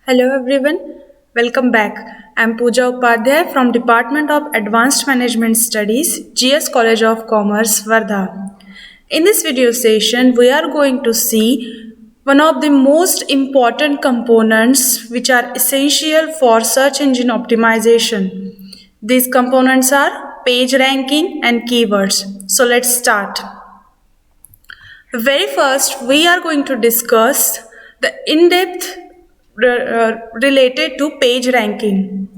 Hello everyone, welcome back. I'm Pooja Upadhyay from Department of Advanced Management Studies, GS College of Commerce, Wardha. In this video session, we are going to see one of the most important components which are essential for search engine optimization. These components are page ranking and keywords. So let's start. Very first, we are going to discuss the in-depth related to page ranking.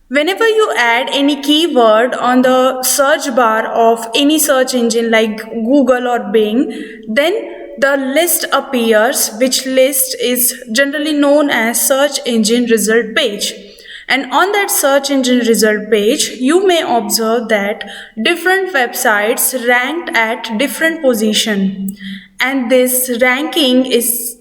Whenever you add any keyword on the search bar of any search engine like Google or Bing, then the list appears, which list is generally known as search engine result page. And on that search engine result page, you may observe that different websites ranked at different position. And this ranking is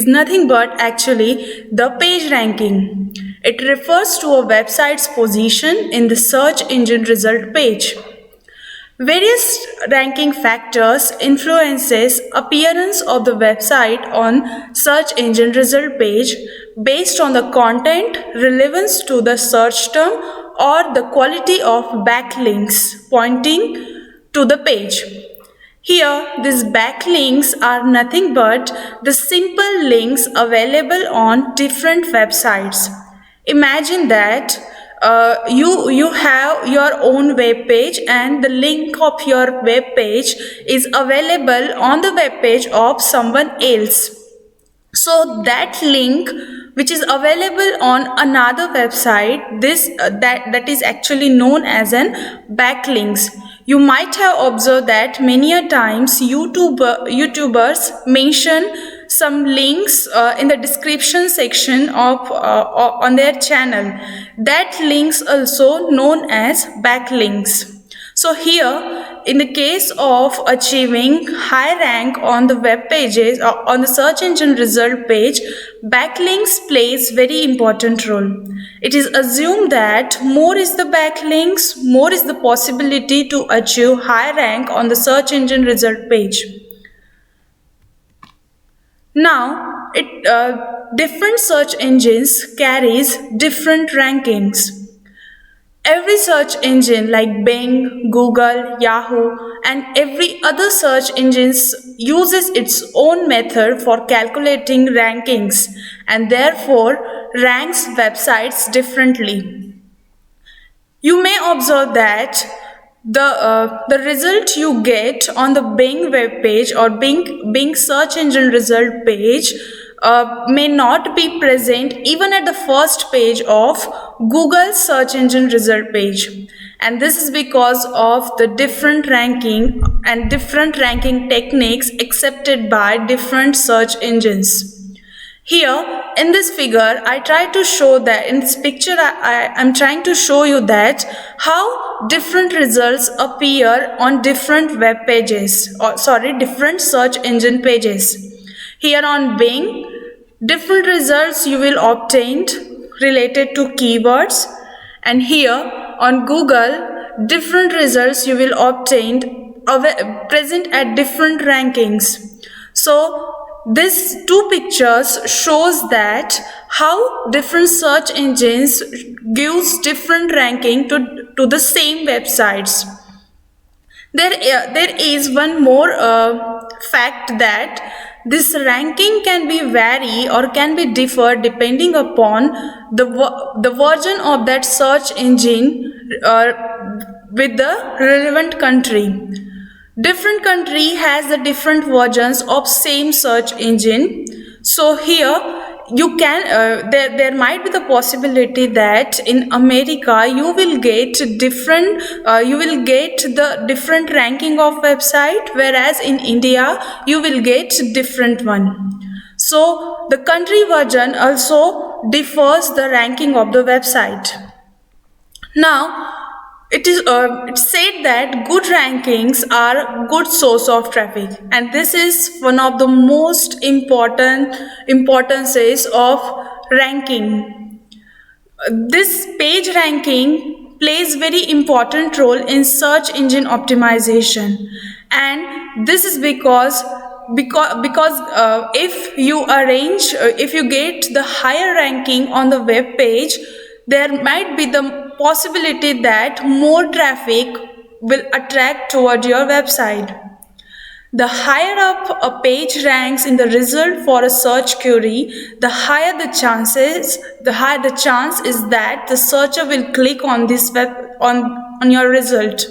nothing but actually the page ranking. It refers to a website's position in the search engine result page. Various ranking factors influences appearance of the website on search engine result page based on the content, relevance to the search term, or the quality of backlinks pointing to the page. Here, these backlinks are nothing but the simple links available on different websites. Imagine that you have your own web page and the link of your web page is available on the web page of someone else. So that link which is available on another website, that is actually known as an backlinks. You might have observed that many a times YouTubers mention some links in the description section of on their channel. That links also known as backlinks. So here, in the case of achieving high rank on the web pages or on the search engine result page, backlinks plays very important role. It is assumed that more is the backlinks, more is the possibility to achieve high rank on the search engine result page. Now, different search engines carries different rankings. Every search engine like Bing, Google, Yahoo, and every other search engines uses its own method for calculating rankings and therefore ranks websites differently. You may observe that the result you get on the Bing web page or Bing search engine result page may not be present even at the first page of Google search engine result page. And this is because of the different ranking and different ranking techniques accepted by different search engines. Here in this figure, I try to show that in this picture, I am trying to show you that how different results appear on different web pages different search engine pages. Here on Bing, different results you will obtain related to keywords, and here on Google, different results you will obtain present at different rankings. So these two pictures shows that how different search engines gives different ranking to the same websites. There is one more fact that this ranking can be vary or can be differ depending upon the version of that search engine with the relevant country. Different country has the different versions of same search engine. So here you can there might be the possibility that in America you will get the different ranking of website, whereas in India you will get different one. So the country version also differs the ranking of the website. Now it's said that good rankings are good source of traffic, and this is one of the most important importances of ranking. This page ranking plays very important role in search engine optimization, and this is because because if you get the higher ranking on the web page, there might be the possibility that more traffic will attract toward your website. The higher up a page ranks in the result for a search query, the higher the chance is that the searcher will click on this on your result.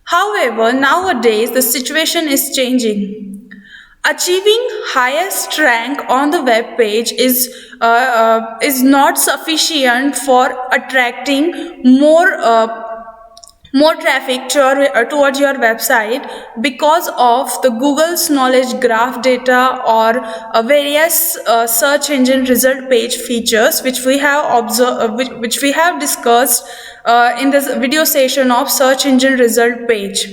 However, nowadays the situation is changing. Achieving highest rank on the web page is not sufficient for attracting more traffic towards your website because of the Google's knowledge graph data or various search engine result page features which we have which we have discussed in this video session of search engine result page.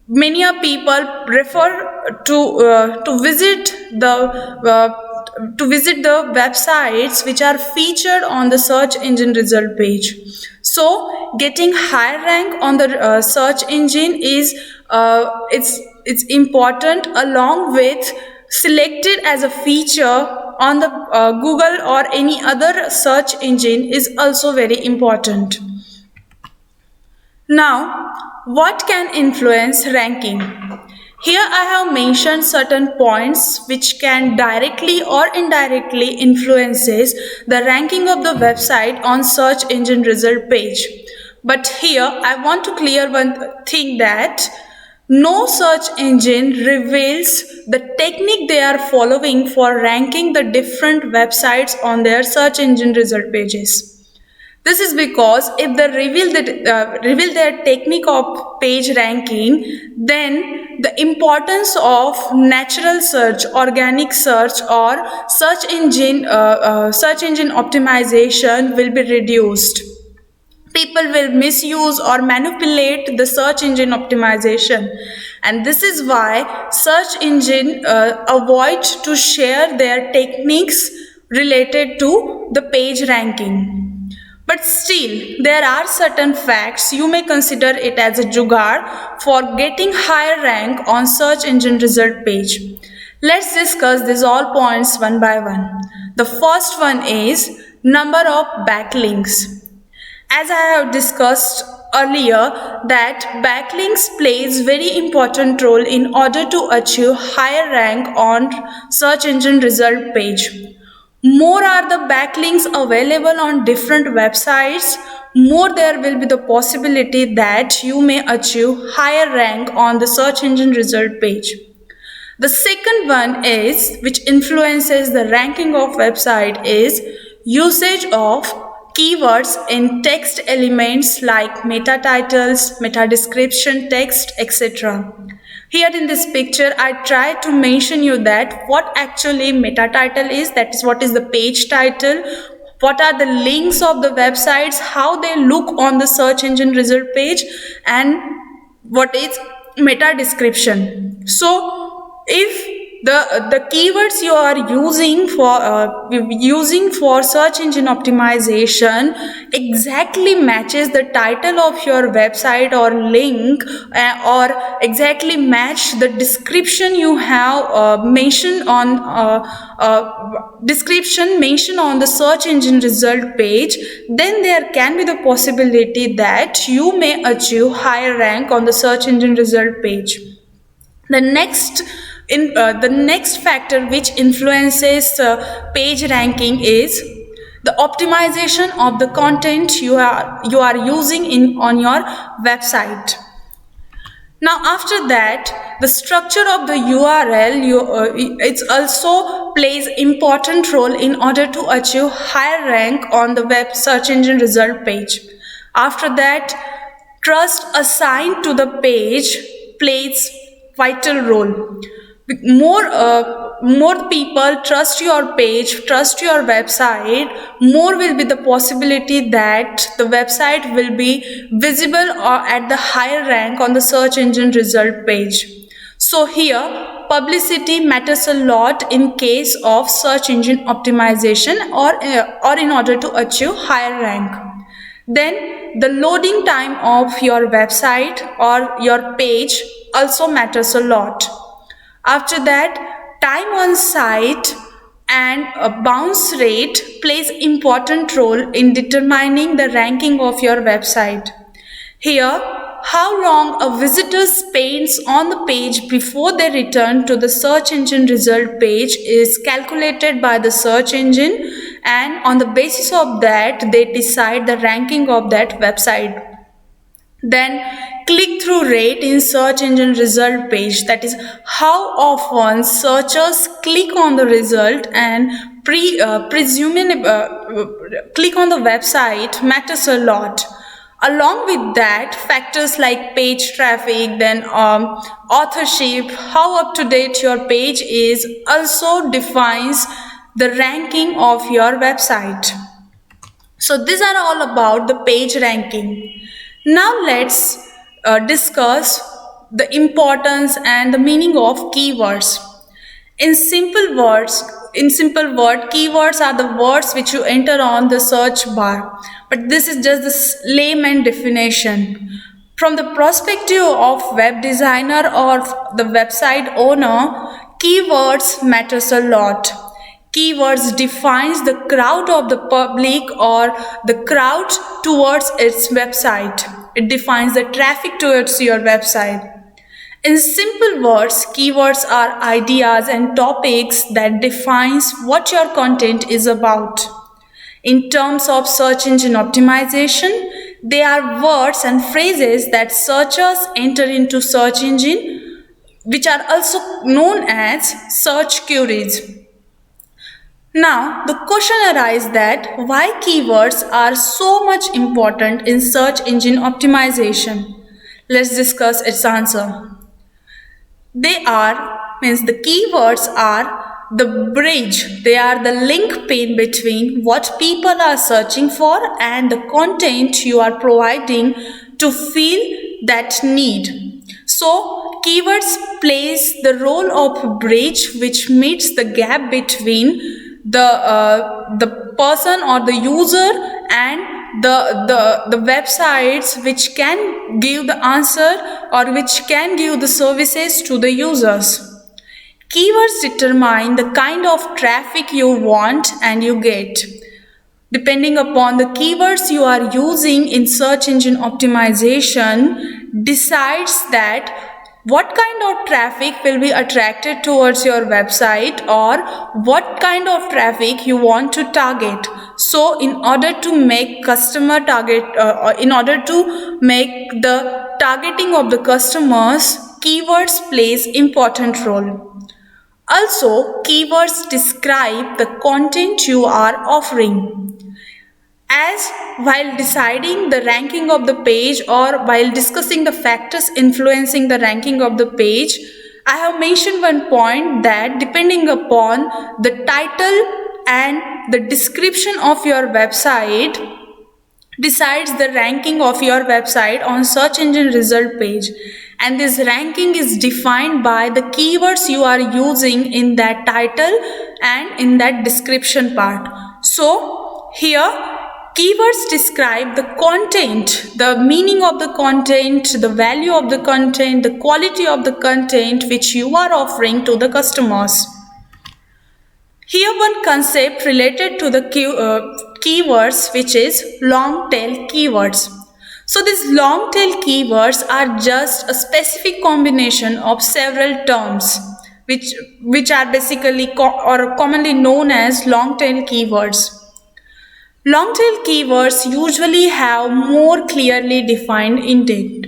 Many people prefer to visit the websites which are featured on the search engine result page. So getting high rank on the search engine is it's important, along with selected as a feature on the Google or any other search engine is also very important. Now, what can influence ranking? Here I have mentioned certain points which can directly or indirectly influences the ranking of the website on search engine result page. But here I want to clear one thing, that no search engine reveals the technique they are following for ranking the different websites on their search engine result pages. This is because if they reveal their technique of page ranking, then the importance of natural search, organic search, or search engine optimization will be reduced. People will misuse or manipulate the search engine optimization, and this is why search engine avoid to share their techniques related to the page ranking. But still, there are certain facts you may consider it as a jugaad for getting higher rank on search engine result page. Let's discuss these all points one by one. The first one is number of backlinks. As I have discussed earlier, that backlinks plays very important role in order to achieve higher rank on search engine result page. More are the backlinks available on different websites, more there will be the possibility that you may achieve higher rank on the search engine result page. The second one is, which influences the ranking of website, is usage of keywords in text elements like meta titles, meta description text, etc. Here in this picture, I try to mention you that what actually meta title is, that is what is the page title, what are the links of the websites, how they look on the search engine result page, and what is meta description. So if the keywords you are using for search engine optimization exactly matches the title of your website or link, or exactly match the description you have mentioned on the search engine result page, then there can be the possibility that you may achieve higher rank on the search engine result page. The next factor which influences page ranking is the optimization of the content you are using on your website. Now after that, the structure of the URL it also plays important role in order to achieve higher rank on the web search engine result page. After that, trust assigned to the page plays vital role. More people trust your page, trust your website, more will be the possibility that the website will be visible or at the higher rank on the search engine result page. So here, publicity matters a lot in case of search engine optimization or in order to achieve higher rank. Then the loading time of your website or your page also matters a lot. After that, time on site and a bounce rate plays important role in determining the ranking of your website. Here, how long a visitor spends on the page before they return to the search engine result page is calculated by the search engine, and on the basis of that they decide the ranking of that website. Then click-through rate in search engine result page, that is how often searchers click on the result and presuming click on the website matters a lot. Along with that, factors like page traffic, then authorship, how up to date your page is also defines the ranking of your website. So these are all about the page ranking. Now let's discuss the importance and the meaning of keywords. In simple words, keywords are the words which you enter on the search bar. But this is just the layman definition. From the perspective of web designer or the website owner, keywords matters a lot. Keywords defines the crowd of the public or the crowd towards its website. It defines the traffic towards your website. In simple words, keywords are ideas and topics that defines what your content is about. In terms of search engine optimization, they are words and phrases that searchers enter into search engine, which are also known as search queries. Now, the question arises that why keywords are so much important in search engine optimization. Let's discuss its answer. The keywords are the bridge. They are the link pin between what people are searching for and the content you are providing to fill that need. So, keywords plays the role of a bridge which meets the gap between the person or the user and the websites which can give the answer or which can give the services to the users. Keywords determine the kind of traffic you want and you get. Depending upon the keywords you are using in search engine optimization decides that what kind of traffic will be attracted towards your website or what kind of traffic you want to target. So in order to make in order to make the targeting of the customers, keywords plays important role. Also, keywords describe the content you are offering. As while deciding the ranking of the page or while discussing the factors influencing the ranking of the page, I have mentioned one point that depending upon the title and the description of your website decides the ranking of your website on search engine result page, and this ranking is defined by the keywords you are using in that title and in that description part. So here keywords describe the content, the meaning of the content, the value of the content, the quality of the content which you are offering to the customers. Here one concept related to the keywords which is long tail keywords. So these long tail keywords are just a specific combination of several terms which are basically or commonly known as long tail keywords. Long tail keywords usually have more clearly defined intent.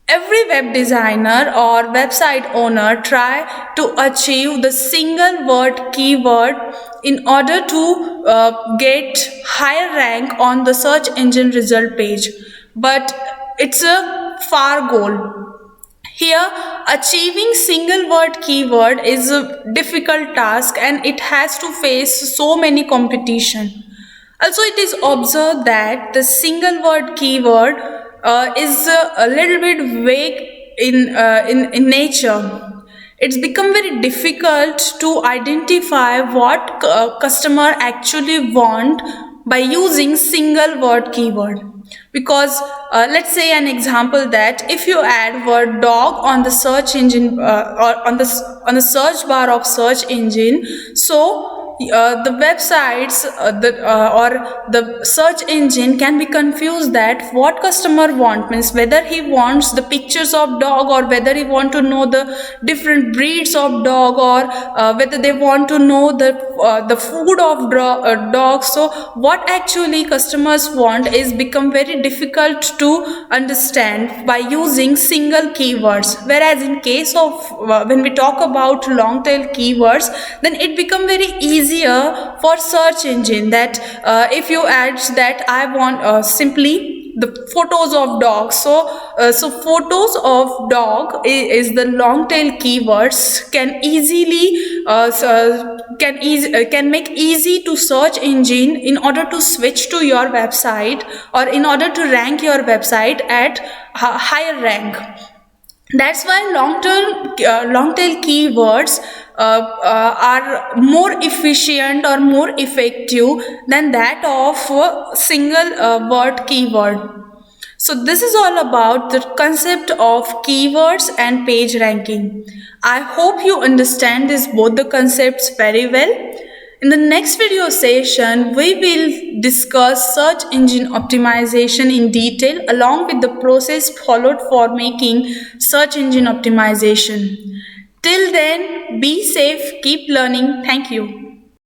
Every web designer or website owner try to achieve the single word keyword in order to get higher rank on the search engine result page. But it's a far goal. Here, achieving single word keyword is a difficult task and it has to face so many competition. Also, it is observed that the single word keyword is a little bit vague in nature. It's become very difficult to identify what customer actually want by using single word keyword. because let's say an example that if you add word dog on the search engine or on the search bar of search engine, so the websites or the search engine can be confused that what customer want, means whether he wants the pictures of dog or whether he want to know the different breeds of dog, or whether they want to know the food of dog. So what actually customers want is become very difficult to understand by using single keywords, whereas in case of when we talk about long tail keywords, then it become very easier for search engine, that if you add that I want simply the photos of dogs, so photos of dog is the long tail keywords, can make easy to search engine in order to switch to your website, or in order to rank your website at higher rank. That's why long tail keywords are more efficient or more effective than that of single word keyword. So this is all about the concept of keywords and page ranking. I hope you understand these both the concepts very well. In the next video session, we will discuss search engine optimization in detail along with the process followed for making search engine optimization. Till then, be safe, keep learning. Thank you.